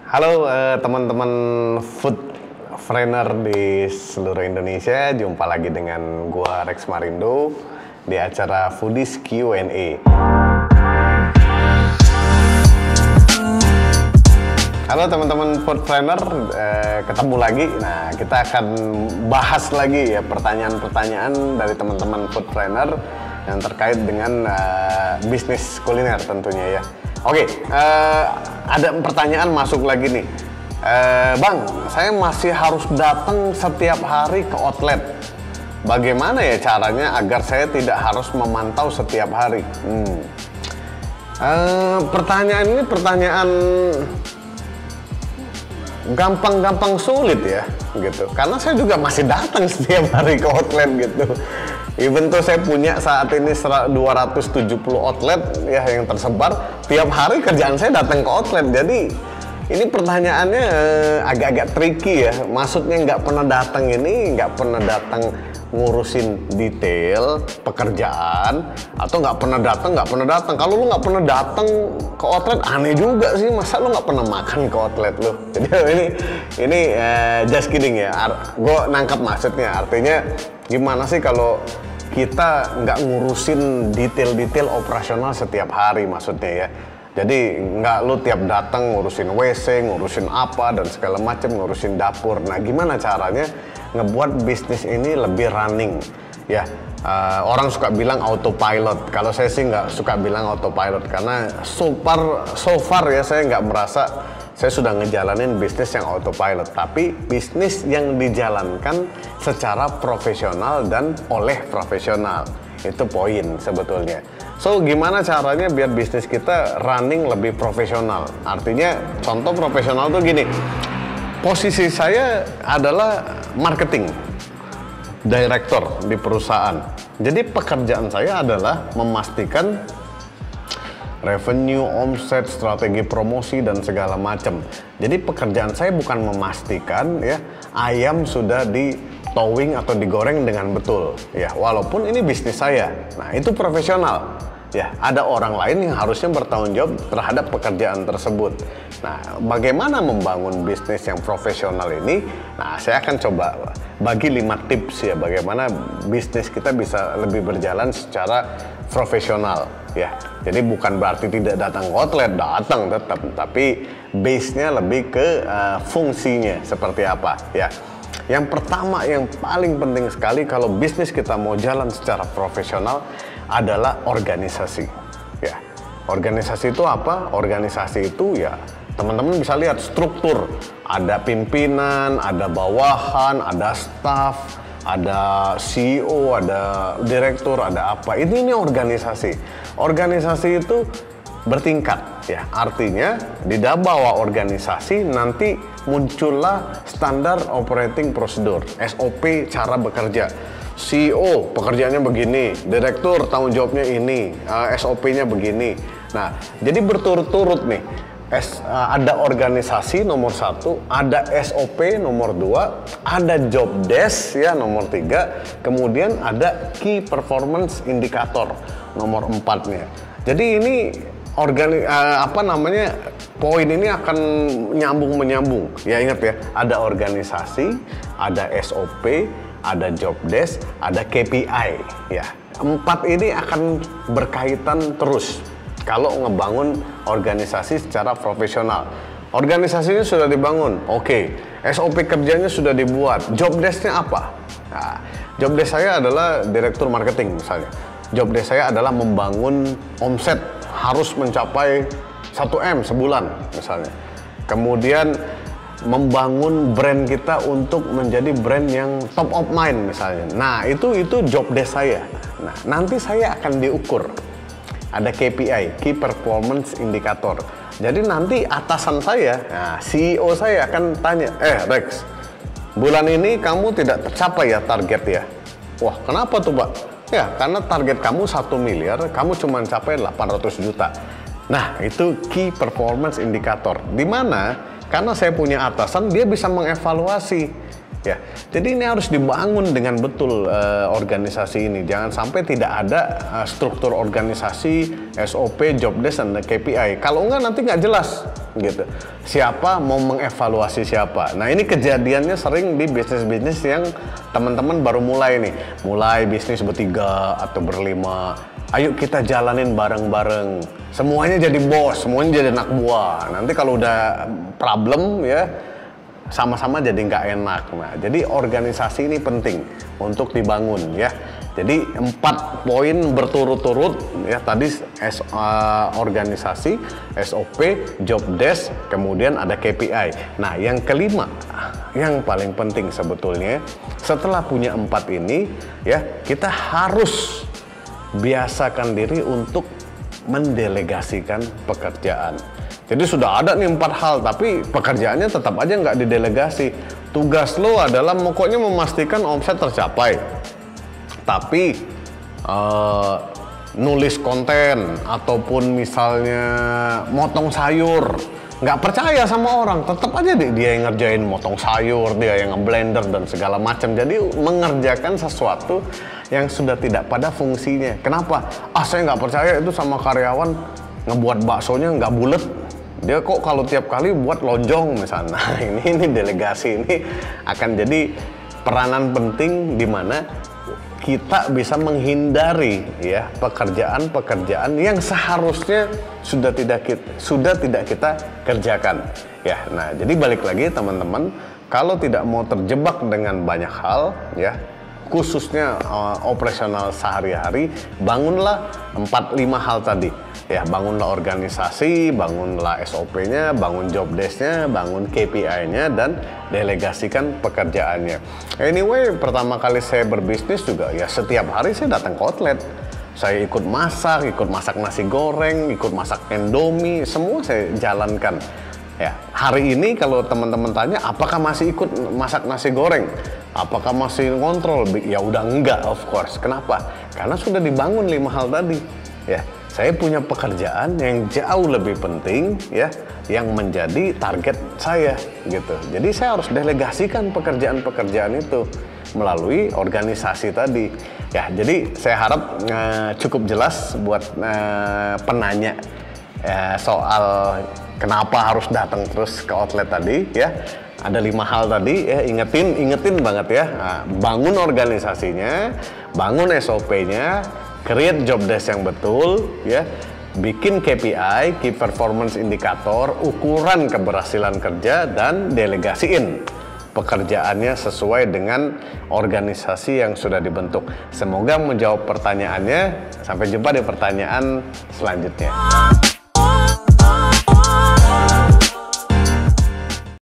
Halo teman-teman food trainer di seluruh Indonesia, jumpa lagi dengan gua Rex Marindo di acara Foodies Q&A. Halo teman-teman food trainer, ketemu lagi. Nah, kita akan bahas lagi ya pertanyaan-pertanyaan dari teman-teman food trainer yang terkait dengan bisnis kuliner tentunya ya. Oke, ada pertanyaan masuk lagi nih. Bang, saya masih harus datang setiap hari ke outlet. Bagaimana ya caranya agar saya tidak harus memantau setiap hari? Pertanyaan ini pertanyaan gampang-gampang sulit ya, gitu. Karena saya juga masih datang setiap hari ke outlet gitu. Even tuh saya punya saat ini 270 outlet ya yang tersebar, tiap hari kerjaan saya datang ke outlet. Jadi ini pertanyaannya agak-agak tricky ya. Maksudnya nggak pernah datang ini, nggak pernah datang ngurusin detail pekerjaan, atau nggak pernah datang. Kalau lu nggak pernah datang ke outlet, aneh juga sih. Masa lu nggak pernah makan ke outlet lu? Jadi ini just kidding ya. Gue nangkap maksudnya. Artinya gimana sih kalau kita nggak ngurusin detail-detail operasional setiap hari maksudnya ya. Jadi nggak lu tiap datang ngurusin WC, ngurusin apa dan segala macam, ngurusin dapur. Nah, gimana caranya ngebuat bisnis ini lebih running ya? Orang suka bilang autopilot. Kalau saya sih nggak suka bilang autopilot karena so far ya saya nggak merasa saya sudah ngejalanin bisnis yang autopilot, tapi bisnis yang dijalankan secara profesional dan oleh profesional. Itu poin sebetulnya. So, gimana caranya biar bisnis kita running lebih profesional? Artinya, contoh profesional tuh gini. Posisi saya adalah marketing director di perusahaan. Jadi pekerjaan saya adalah memastikan revenue, omset, strategi promosi dan segala macam. Jadi pekerjaan saya bukan memastikan ya ayam sudah di towing atau digoreng dengan betul ya, walaupun ini bisnis saya. Nah, itu profesional ya. Ada orang lain yang harusnya bertanggung jawab terhadap pekerjaan tersebut. Nah, bagaimana membangun bisnis yang profesional ini? Nah, saya akan coba bagi 5 tips ya bagaimana bisnis kita bisa lebih berjalan secara profesional ya. Jadi bukan berarti tidak datang ke outlet, datang tetap, tapi base-nya lebih ke fungsinya seperti apa ya. Yang pertama yang paling penting sekali kalau bisnis kita mau jalan secara profesional adalah organisasi ya. Organisasi itu apa? Organisasi itu ya teman-teman bisa lihat struktur, ada pimpinan, ada bawahan, ada staff, ada CEO, ada direktur, ada apa. Ini organisasi. Organisasi itu bertingkat ya. Artinya di bawah organisasi nanti muncullah standar operating procedure, SOP cara bekerja. CEO pekerjaannya begini, direktur tanggung jawabnya ini, SOP-nya begini. Nah, jadi berturut-turut nih. Ada organisasi nomor 1, ada SOP nomor 2, ada job desk ya nomor 3, kemudian ada key performance indicator nomor 4-nya. Jadi ini poin ini akan menyambung. Ya ingat ya, ada organisasi, ada SOP, ada job desk, ada KPI ya. 4 ini akan berkaitan terus kalau ngebangun organisasi secara profesional. Organisasinya sudah dibangun, oke. SOP kerjanya sudah dibuat. Job desk-nya apa? Nah, job desk saya adalah direktur marketing misalnya. Job desk saya adalah membangun omset harus mencapai 1M sebulan misalnya. Kemudian membangun brand kita untuk menjadi brand yang top of mind misalnya. Nah, itu job desk saya. Nah, nanti saya akan diukur. Ada KPI, Key Performance Indicator. Jadi nanti atasan saya, nah, CEO saya akan tanya, Rex, bulan ini kamu tidak tercapai ya target ya? Wah, kenapa tuh Pak? Ya, karena target kamu 1 miliar, kamu cuma capai 800 juta. Nah, itu Key Performance Indicator. Di mana? Karena saya punya atasan, dia bisa mengevaluasi. Ya, jadi ini harus dibangun dengan betul organisasi ini. Jangan sampai tidak ada struktur organisasi, SOP, job desk, dan KPI. Kalau enggak nanti nggak jelas, gitu. Siapa mau mengevaluasi siapa? Nah ini kejadiannya sering di bisnis-bisnis yang teman-teman baru mulai nih, mulai bisnis bertiga atau berlima. Ayo kita jalanin bareng-bareng. Semuanya jadi bos, semuanya jadi anak buah. Nanti kalau udah problem ya, sama-sama jadi nggak enak. Nah, jadi organisasi ini penting untuk dibangun ya. Jadi 4 poin berturut-turut ya tadi organisasi, SOP, job desk, kemudian ada KPI. Nah, yang kelima, yang paling penting sebetulnya setelah punya 4 ini ya, kita harus biasakan diri untuk mendelegasikan pekerjaan. Jadi sudah ada nih 4 hal, tapi pekerjaannya tetap aja nggak didelegasi. Tugas lo adalah pokoknya memastikan omset tercapai. Tapi nulis konten ataupun misalnya motong sayur, nggak percaya sama orang, tetap aja dia yang ngerjain motong sayur, dia yang ngeblender dan segala macam. Jadi mengerjakan sesuatu yang sudah tidak pada fungsinya. Kenapa? Saya nggak percaya itu sama karyawan ngebuat baksonya nggak bulet. Dia kok kalau tiap kali buat lonjong misalnya. Nah, ini delegasi ini akan jadi peranan penting di mana kita bisa menghindari ya pekerjaan-pekerjaan yang seharusnya sudah tidak kita kerjakan ya. Nah, jadi balik lagi teman-teman, kalau tidak mau terjebak dengan banyak hal ya, khususnya operasional sehari-hari, bangunlah 4-5 hal tadi. Ya, bangunlah organisasi, bangunlah SOP-nya, bangun job desk-nya, bangun KPI-nya, dan delegasikan pekerjaannya. Anyway, pertama kali saya berbisnis juga ya setiap hari saya datang ke outlet. Saya ikut masak nasi goreng, ikut masak Indomie, semua saya jalankan. Ya, hari ini kalau teman-teman tanya, apakah masih ikut masak nasi goreng? Apakah masih ngontrol? Ya udah enggak, of course. Kenapa? Karena sudah dibangun 5 hal tadi. Ya, saya punya pekerjaan yang jauh lebih penting ya, yang menjadi target saya gitu. Jadi saya harus delegasikan pekerjaan-pekerjaan itu melalui organisasi tadi. Ya, jadi saya harap cukup jelas buat penanya soal kenapa harus datang terus ke outlet tadi ya. Ada 5 hal tadi ya, ingetin banget ya. Nah, bangun organisasinya, bangun SOP-nya, create job desk yang betul ya, bikin KPI, Key Performance Indicator, ukuran keberhasilan kerja, dan delegasiin pekerjaannya sesuai dengan organisasi yang sudah dibentuk. Semoga menjawab pertanyaannya. Sampai jumpa di pertanyaan selanjutnya.